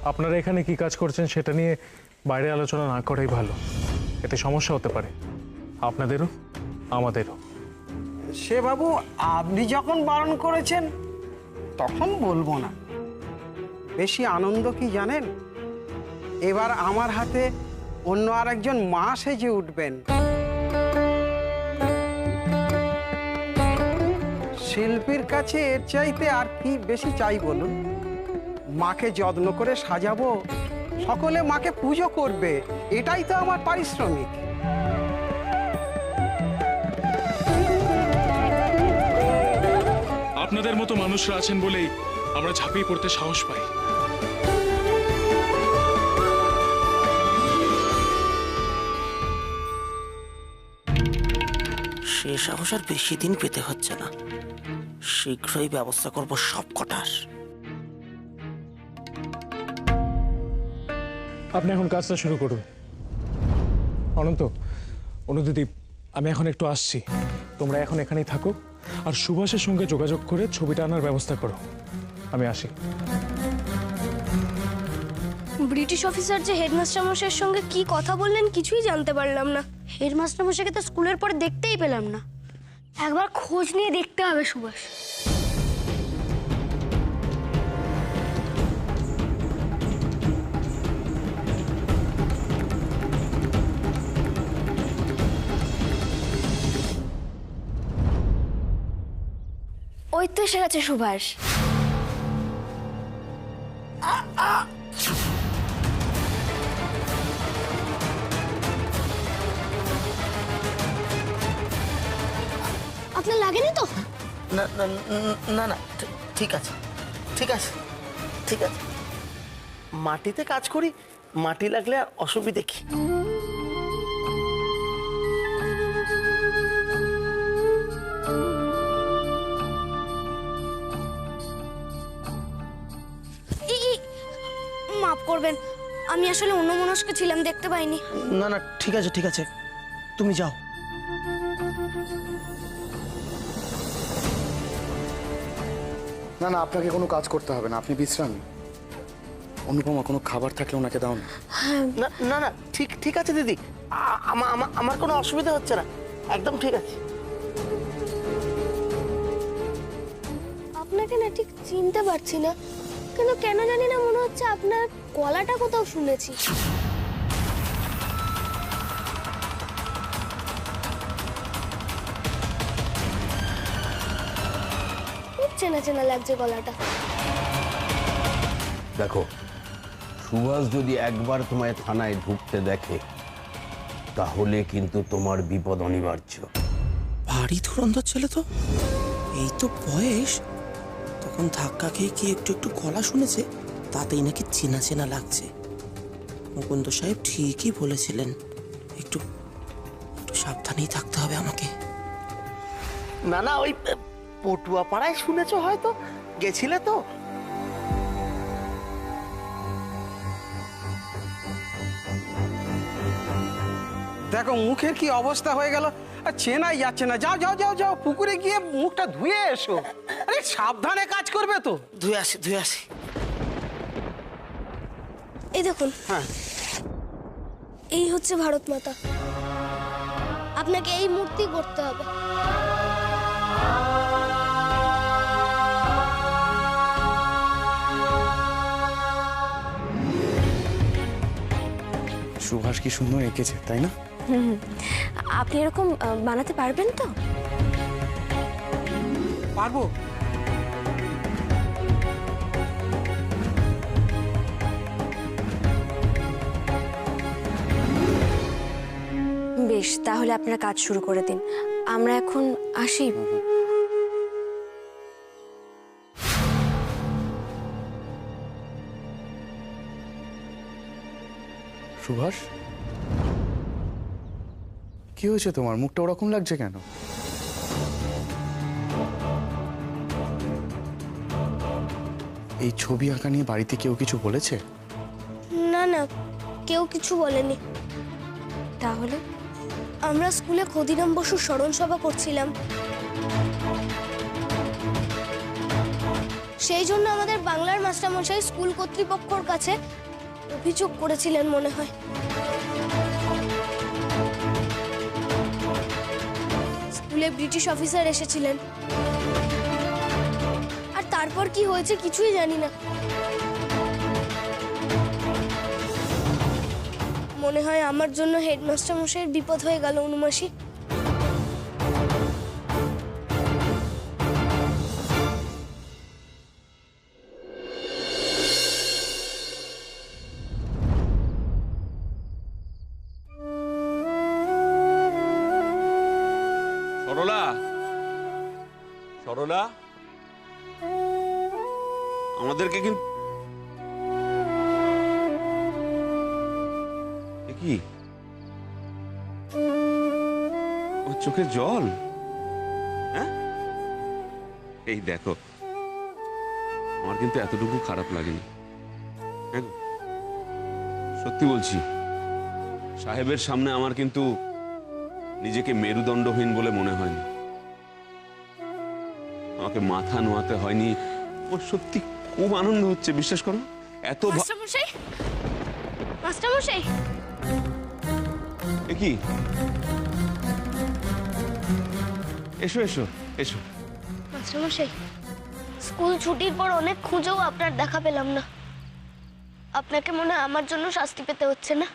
আপনারা এখানে কি কাজ করছেন সেটা নিয়ে বাইরে আলোচনা না করাই ভালো, এতে সমস্যা হতে পারে আপনাদেরও আমাদেরও। সে বাবু, আপনি যখন বারণ করেছেন তখন বলবো না। বেশি আনন্দ কি জানেন, এবার আমার হাতে অন্য আরেকজন মা সেজে উঠবেন। শিল্পীর কাছে এর চাইতে আর কি বেশি চাই বলুন? মাকে যত্ন করে সাজাবো, সকলে মাকে পুজো করবে, এটাই তো আমার পারিশ্রমিক। আপনাদের মতো মানুষরা আছেন বলেই আমরা ঝাঁপিয়ে পড়তে সাহস পাই। সে সাহস আর বেশি দিন পেতে হচ্ছে না, শীঘ্রই ব্যবস্থা করব সব কটার। আপনি এখন কাজটা শুরু করুন। অনন্ত, অনুদীপ, আমি এখন একটু আসছি, তোমরা এখন এখানেই থাকো আর সুভাষের সঙ্গে যোগাযোগ করে ছবিটা আনার ব্যবস্থা করো। আমি আসি। ব্রিটিশ অফিসার যে হেডমাস্টার মশাইয়ের সঙ্গে কি কথা বললেন কিছুই জানতে পারলাম না। হেডমাস্টার মশাইকে তো স্কুলের পরে দেখতেই পেলাম না। একবার খোঁজ নিয়ে দেখতে হবে সুভাষ। ওই তো এসে গেছে সুভাষ। আপনার লাগেনি তো? না না না না, ঠিক আছে ঠিক আছে ঠিক আছে। মাটিতে কাজ করি, মাটি লাগলে আর অসুবিধে কি? মাফ করবেন, আমি আসলে অন্যমনস্ক ছিলাম, দেখতে পাইনি। না না, ঠিক আছে ঠিক আছে, তুমি যাও। না না, আপনাকে কোনো কাজ করতে হবে না, আপনি বিশ্রাম নিন। অনুপমা, কোনো খাবার থাকলে ওনাকে দাও না। না না না, ঠিক ঠিক আছে দিদি, আমার কোনো অসুবিধা হচ্ছে না, একদম ঠিক আছে। আপনাকে না ঠিক চিনতে পারছি না, কিন্তু কেন জানি না মনে হচ্ছে আপনার গলাটা কোথাও শুনেছি। খুব চেনা চেনা লাগছে গলাটা। দেখো, সুভাষ যদি একবার তোমায় থানায় ঢুকতে দেখে তাহলে কিন্তু তোমার বিপদ অনিবার্য। ভারী ধুরন্ধর ছেলে তো, এই তো বয়স, তখন ধাক্কা খেয়ে কি একটু একটু গলা শুনেছে, তাতেই নাকি চেনা চেনা লাগছে। মুকুন্দ সাহেব ঠিকই বলেছিলেন, একটু একটু সাবধানেই থাকতে হবে আমাকে। না না, ওই পটুয়া পাড়ায় শুনেছো, হয়তো গেছিলে তো। দেখো মুখের কি অবস্থা হয়ে গেল, আর চেনাই যাচ্ছে না। যাও যাও যাও যাও, পুকুরে গিয়ে মুখটা ধুয়ে এসো। আরে সাবধানে কাজ করবে তো। ধুয়ে আসি ধুয়ে আসি। এই দেখুন, হ্যাঁ, এই হচ্ছে ভারত মাতা। আপনাকে এই মূর্তি করতে হবে। সুভাষ কি সুন্দর এঁকেছে, তাই না? আপনি এরকম বানাতে পারবেন তো? পারবো। বেশ, তাহলে আপনারা কাজ শুরু করে দিন, আমরা এখন আসি। সুভাষ, কি হয়েছে তোমার? মুখটা ওরকম লাগছে কেন? এই ছবি আঁকা নিয়ে বাড়িতে কেউ কিছু বলেছে? না না, কেউ কিছু বলেনি। তাহলে আমরা স্কুলে ক্ষুদিরাম বসুর স্মরণ সভা করছিলাম, সেই জন্য আমাদের বাংলার মাস্টারমশাই স্কুল কর্তৃপক্ষর কাছে অভিযোগ করেছিলেন মনে হয়। স্কুলে ব্রিটিশ অফিসার এসেছিলেন, আর তারপর কি হয়েছে কিছুই জানি না। মনে হয় আমার জন্য হেডমাস্টার মশাইয়ের বিপদ হয়ে গেল অনুমাসী। সরলা, সরলা, আমাদেরকে কিন্তু কি ওর চোখে জল? হ্যাঁ, এই দেখো, আমার কিন্তু এতটুকু খারাপ লাগেনি। হ্যাঁ, সত্যি বলছি, সাহেবের সামনে আমার কিন্তু নিজেকে মেরুদণ্ডহীন বলে মনে হয়নি। আমাকে মাথা নোয়াতে হয়নি। ও সত্যি খুব আনন্দ হচ্ছে, বিশ্বাস করো। এত মাস্টারমশাই, মাস্টারমশাই, এ কি? এসো এসো এসো। মাস্টারমশাই, স্কুল ছুটির পর অনেক খুঁজেও আপনার দেখা পেলাম না। আপনাকে মনে হয় আমার জন্য শাস্তি পেতে হচ্ছে না?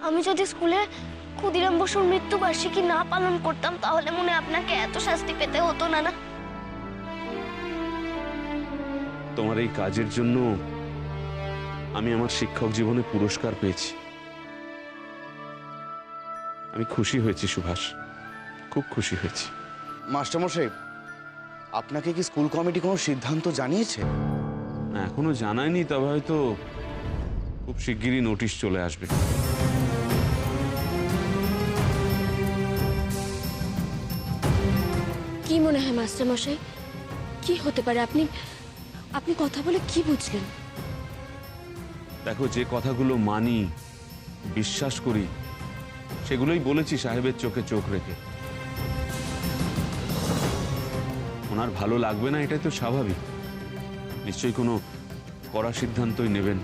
আমি যদি স্কুলে ক্ষুদিরাম বসুর মৃত্যুবার্ষিকী না পালন করতাম তাহলে মনে হয় আপনাকে এত শাস্তি পেতে হতো না। না, তোমার এই কাজের জন্য আমি আমার শিক্ষক জীবনে পুরস্কার পেয়েছি। আমি খুশি হয়েছি সুভাষ, খুব খুশি হয়েছি। মাস্টারমশাই, আপনাকে কি স্কুল কমিটি কোনো সিদ্ধান্ত জানিয়েছে? না, এখনো জানায়নি, তবে হয়তো খুব শিগগিরই নোটিশ চলে আসবে। কি মনে হয় মাস্টারমশাই, কি হতে পারে? আপনি আপনি কথা বলে কি বুঝলেন? দেখো, যে কথাগুলো মানি, বিশ্বাস করি, সেগুলোই বলেছি সাহেবের চোখে চোখ রেখে। ওনার ভালো লাগবে না, এটাই তো স্বাভাবিক। নিশ্চয়ই কোনো কড়া সিদ্ধান্তই নেবেন।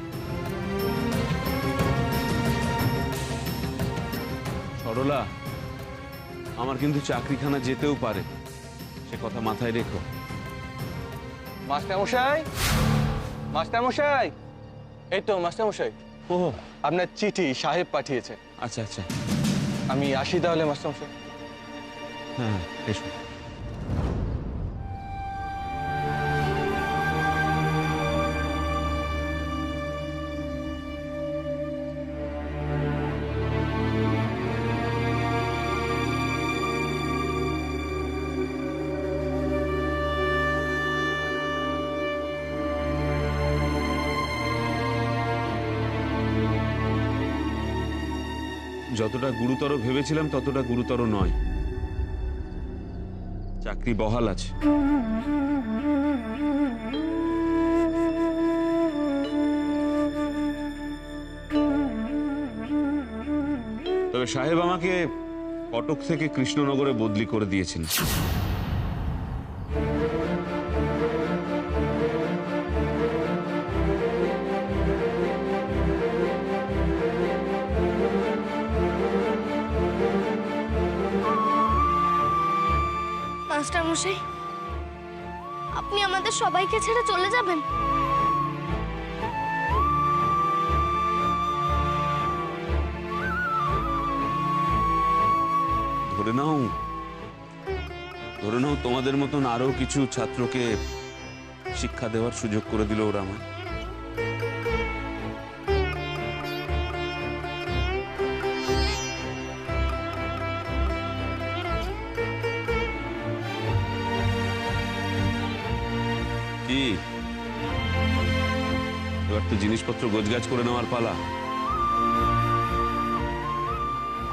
সরলা, আমার কিন্তু চাকরিখানা যেতেও পারে, সে কথা মাথায় রেখো। মাস্টারমশাই, মাস্টারমশাই, এই তো মাস্টারমশাই, ও আপনার চিঠি সাহেব পাঠিয়েছে। আচ্ছা আচ্ছা, আমি আসি তাহলে মাস্টারমশাই। হ্যাঁ এসো। যতটা গুরুতর ভেবেছিলাম ততটা গুরুতর নয়। চাকরি বহাল আছে। তবে সাহেব আমাকে কটক থেকে কৃষ্ণনগরে বদলি করে দিয়েছেন। মাস্টারমশাই, আপনি আমাদের সবাইকে ছেড়ে চলে যাবেন? ধরে নাও তোমাদের মতন আরো কিছু ছাত্রকে শিক্ষা দেওয়ার সুযোগ করে দিল ওরা আমায়। কি এবার তো জিনিসপত্র গোছগাছ করে নেওয়ার পালা।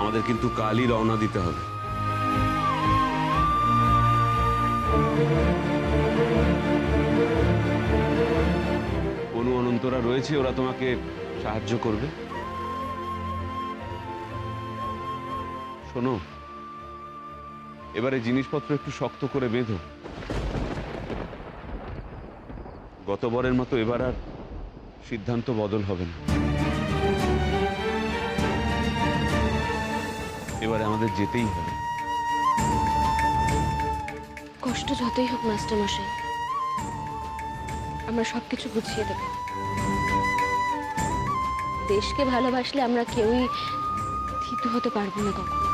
আমাদের কিন্তু কালই রওনা দিতে হবে। অনু অনন্তরা রয়েছে, ওরা তোমাকে সাহায্য করবে। শোনো, এবারে জিনিসপত্র একটু শক্ত করে বেঁধো। গতবারের মতো এবার আর সিদ্ধান্ত বদল হবে না। এবারে আমাদের যেতেই হবে। কষ্ট যতই হোক মাস্টার মশাই, আমরা সবকিছু গুছিয়ে দেব। দেশকে ভালোবাসলে আমরা কেউই থিতু হতে পারবো না কখনো।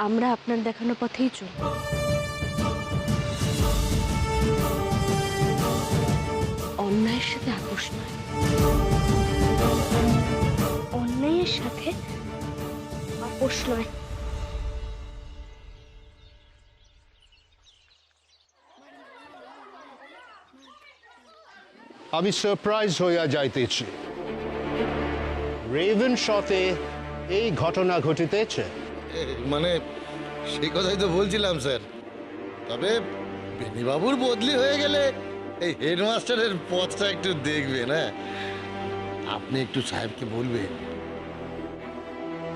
আমরা আপনার দেখানো পথেই চলব। অন্যায়ের সাথে আপোষ নয়। অন্যায়ের সাথে আপোষ নয়। আমি সারপ্রাইজ হইয়া যাইতেছি। রেভেন শতে এই ঘটনা ঘটিতেছে। মানে সেই কথাই তো বলছিলাম স্যার। তবে বেনিবাবুর বদলি হয়ে গেলে এই হেডমাস্টারের পথটা একটু দেখবেন। হ্যাঁ, আপনি একটু সাহেবকে বলবেন।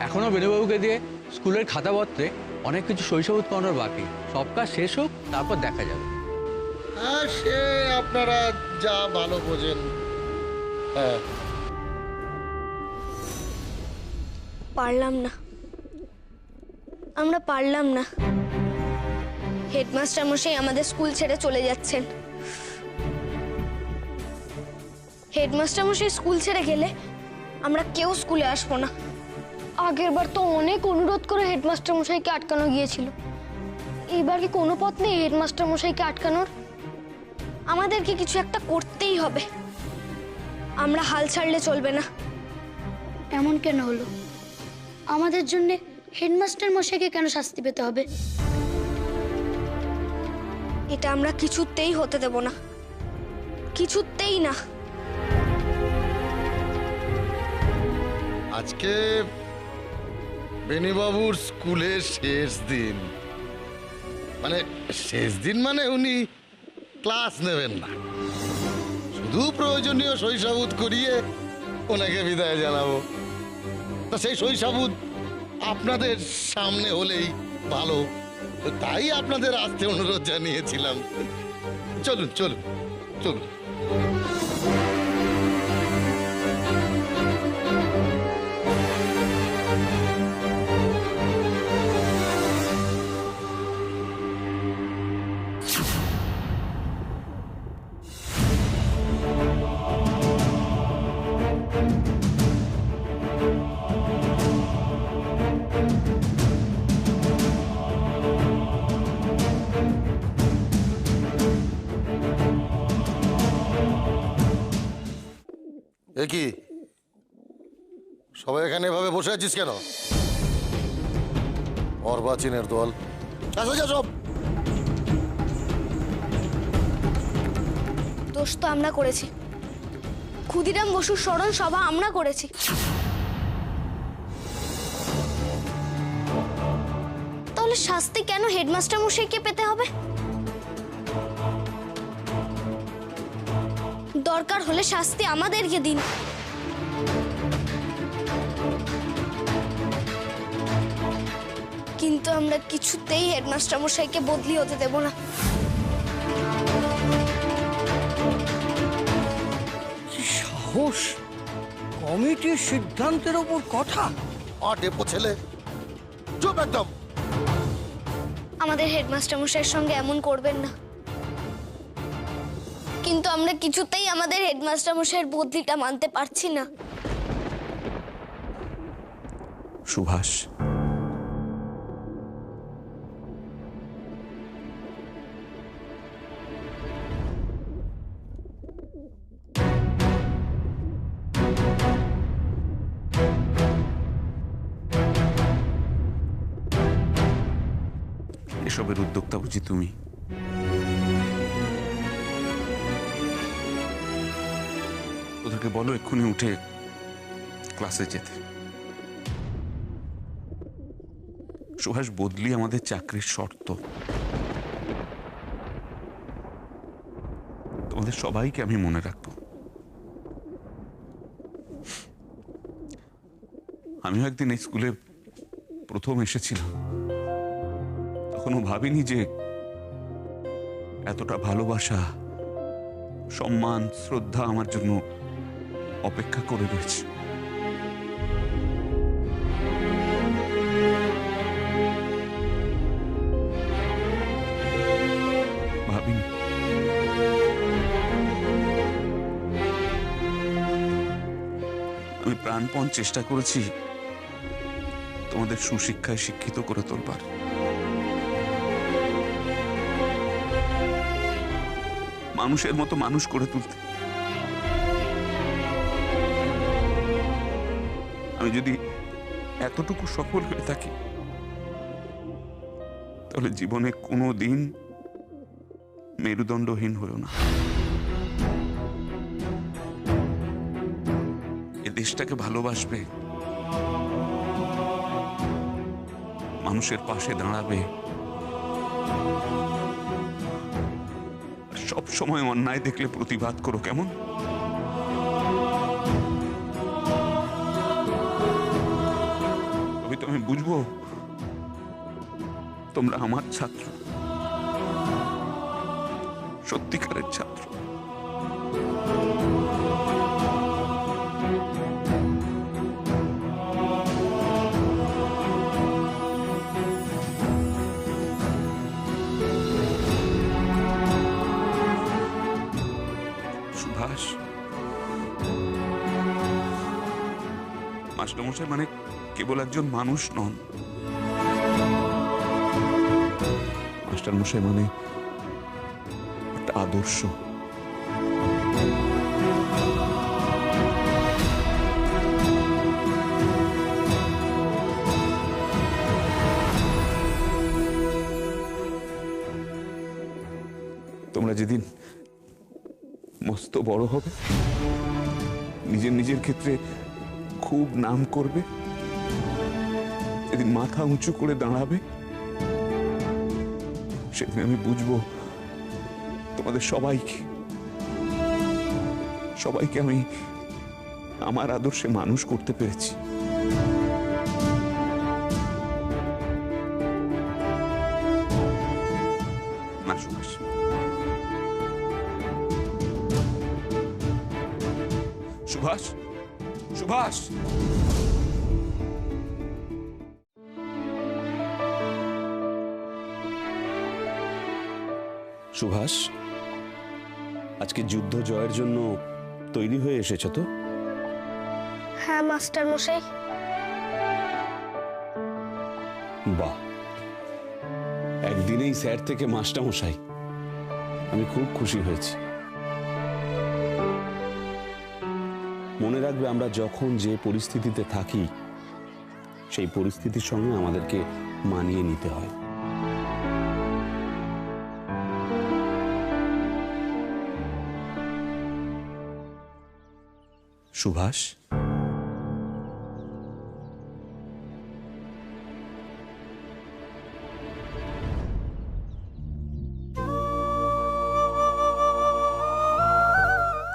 এখনো বেনুবাবুকে দিয়ে স্কুলের খাতাপত্রে অনেক কিছু শৈশবোধ করানোর বাকি। সব কাজ শেষ হোক, তারপর দেখা যাবে। হ্যাঁ, সে আপনারা যা ভালো বোঝেন। হ্যাঁ, পারলাম না, আমরা পারলাম না। হেডমাস্টার মশাই আমাদের স্কুল ছেড়ে চলে যাচ্ছেন। হেডমাস্টার মশাই স্কুল ছেড়ে গেলে আমরা কেউ স্কুলে আসবো না। আগের বার তো অনেক অনুরোধ করে হেডমাস্টার মশাইকে আটকানো গিয়েছিল। এইবার কি কোনো পথ নেই হেডমাস্টার মশাইকে আটকানোর? আমাদেরকে কিছু একটা করতেই হবে। আমরা হাল ছাড়লে চলবে না। এমন কেন হলো? আমাদের জন্য হেডমাস্টার মশাইকে কেন শাস্তি পেতে হবে? এটা আমরা কিছুতেই হতে দেব না, কিছুতেই না। আজকে বেনিবাবুর স্কুলের শেষ দিন। মানে শেষ দিন মানে উনি ক্লাস নেবেন না, শুধু প্রয়োজনীয় শৈশবোধ করিয়ে ওনাকে বিদায় জানাবো। তা সেই শৈশবোধ আপনাদের সামনে হলেই ভালো, তাই আপনাদের আসতে অনুরোধ জানিয়েছিলাম। চলুন চলুন চলুন। এ কি সবাই এখানে এভাবে বসে আছিস কেন? অর্বাচীনের দল, সব দোষ তো আমরা করেছি। ক্ষুদিরাম বসুর স্মরণ সভা আমরা করেছি। তাহলে শাস্তি কেন হেডমাস্টার মশাইকে পেতে হবে? দরকার হলে শাস্তি আমাদেরকে দিন। কিন্তু আমরা কিছুতেই হেডমাস্টার মশাইকে বদলি হতে দেব না। সাহস! কমিটির সিদ্ধান্তের ওপর কথা! ডেপো ছেলে, চুপ একদম। আমাদের হেডমাস্টার মশাইয়ের সঙ্গে এমন করবেন না। কিন্তু আমরা কিছুতেই আমাদের হেডমাস্টার মশাইয়ের বদলিটা মানতে পারছি না। সুভাষ, এসবের উদ্যোক্তা বুঝি তুমি? ওদেরকে বলো এক্ষুনি উঠে ক্লাসে যেতে। সুভাষ, বদলি আমাদের চাকরির শর্ত। তোমাদের সবাইকে আমি মনে রাখবো। আমিও একদিন এই স্কুলে প্রথম এসেছিলাম, তখনও ভাবিনি যে এতটা ভালোবাসা, সম্মান, শ্রদ্ধা আমার জন্য অপেক্ষা করে রয়েছে। ভাবিনি আমি প্রাণপণ চেষ্টা করেছি তোমাদের সুশিক্ষায় শিক্ষিত করে তোলবার। মানুষের মতো মানুষ করে তুলতে। আমি যদি এতটুকু সফল হয়ে থাকি, তাহলে জীবনে কোনো দিন মেরুদণ্ডহীন হলো না। এ দেশটাকে ভালোবাসবে, মানুষের পাশে দাঁড়াবে, সব সময় অন্যায় দেখলে প্রতিবাদ করো, কেমন? তবে তো আমি বুঝবো তোমরা আমার ছাত্র, সত্যিকারের ছাত্র। সুভাষ, মাস্টারমশাই মানে কেবল একজন মানুষ নন, মাস্টারমশাই মানে একটা আদর্শ। তোমরা যেদিন মস্ত বড় হবে, নিজের নিজের ক্ষেত্রে খুব নাম করবে, যেদিন মাথা উঁচু করে দাঁড়াবে, সেদিন আমি বুঝবো তোমাদের সবাইকে আমি আমার আদর্শে মানুষ করতে পেরেছি। না সুভাষ, সুভাষ, সুভাষ, সুভাষ, আজকে যুদ্ধ জয়ের জন্য তৈরি হয়ে এসেছো তো? হ্যাঁ মাস্টার মশাই। বাহ, একদিনেই স্যার থেকে মাস্টারমশাই, আমি খুব খুশি হয়েছি। মনে রাখবে, আমরা যখন যে পরিস্থিতিতে থাকি, সেই পরিস্থিতির সঙ্গে আমাদেরকে মানিয়ে নিতে হয়। সুভাষ,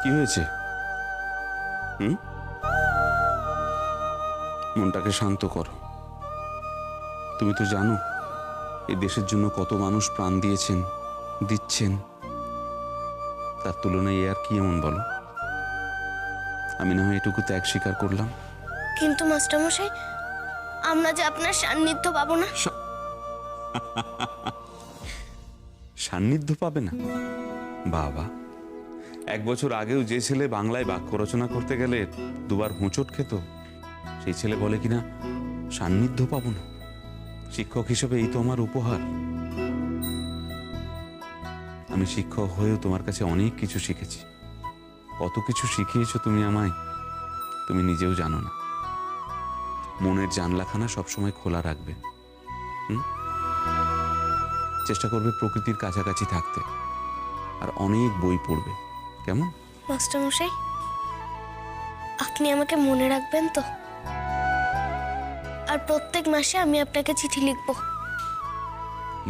কি হয়েছে? মনটাকে শান্ত করো। তুমি তো জানো এই দেশের জন্য কত মানুষ প্রাণ দিয়েছেন, দিচ্ছেন। তার তুলনায় আর কি এমন বলো? আমি না হয় এটুকু ত্যাগ স্বীকার করলাম। কিন্তু মাস্টারমশাই, আমরা যে আপনার সান্নিধ্য পাবো না। সান্নিধ্য পাবে না? বাবা, 1 বছর আগেও যে ছেলে বাংলায় বাক্য রচনা করতে গেলে দুবার হোঁচট খেত, সেই ছেলে বলে কিনা সান্নিধ্য পাবো না। শিক্ষক হিসেবে এই তো আমার উপহার। আমি শিক্ষক হয়েও তোমার কাছে অনেক কিছু শিখেছি। কত কিছু শিখিয়েছো তুমি আমায়, তুমি নিজেও জানো না। মনের জানলাখানা সবসময় খোলা রাখবে। চেষ্টা করবে প্রকৃতির কাছাকাছি থাকতে, আর অনেক বই পড়বে, কেমন? মাস্টারমশাই, আপনি আমাকে মনে রাখবেন তো? আর প্রত্যেক মাসে আমি আপনাকে চিঠি লিখবো।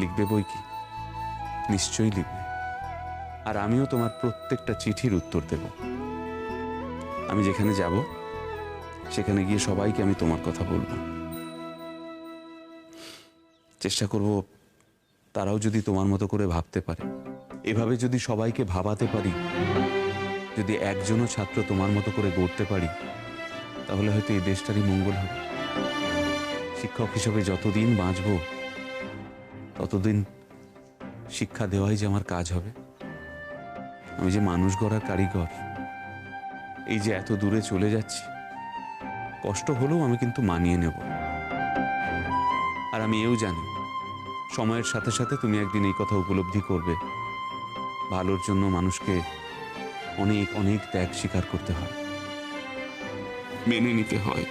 লিখবে বই কি, নিশ্চয়ই লিখবে। আর আমিও তোমার প্রত্যেকটা চিঠির উত্তর দেব। আমি যেখানে যাব সেখানে গিয়ে সবাইকে আমি তোমার কথা বলবো। চেষ্টা করব তারাও যদি তোমার মতো করে ভাবতে পারে, এভাবে যদি সবাইকে ভাবাতে পারি, যদি একজনও ছাত্র তোমার মতো করে গড়তে পারি, তাহলে হয়তো এই দেশটারই মঙ্গল হবে। শিক্ষক হিসেবে যতদিন বাঁচব ততদিন শিক্ষা দেওয়াই যে আমার কাজ হবে। আমি যে মানুষ গড়ার কারিগর, এই যে এত দূরে চলে যাচ্ছি, কষ্ট হলেও আমি কিন্তু মানিয়ে নেব। আর আমি এও জানি সময়ের সাথে সাথে তুমি একদিন এই কথা উপলব্ধি করবে, ভালোর জন্য মানুষকে অনেক অনেক ত্যাগ স্বীকার করতে হয়, মেনে নিতে হয়।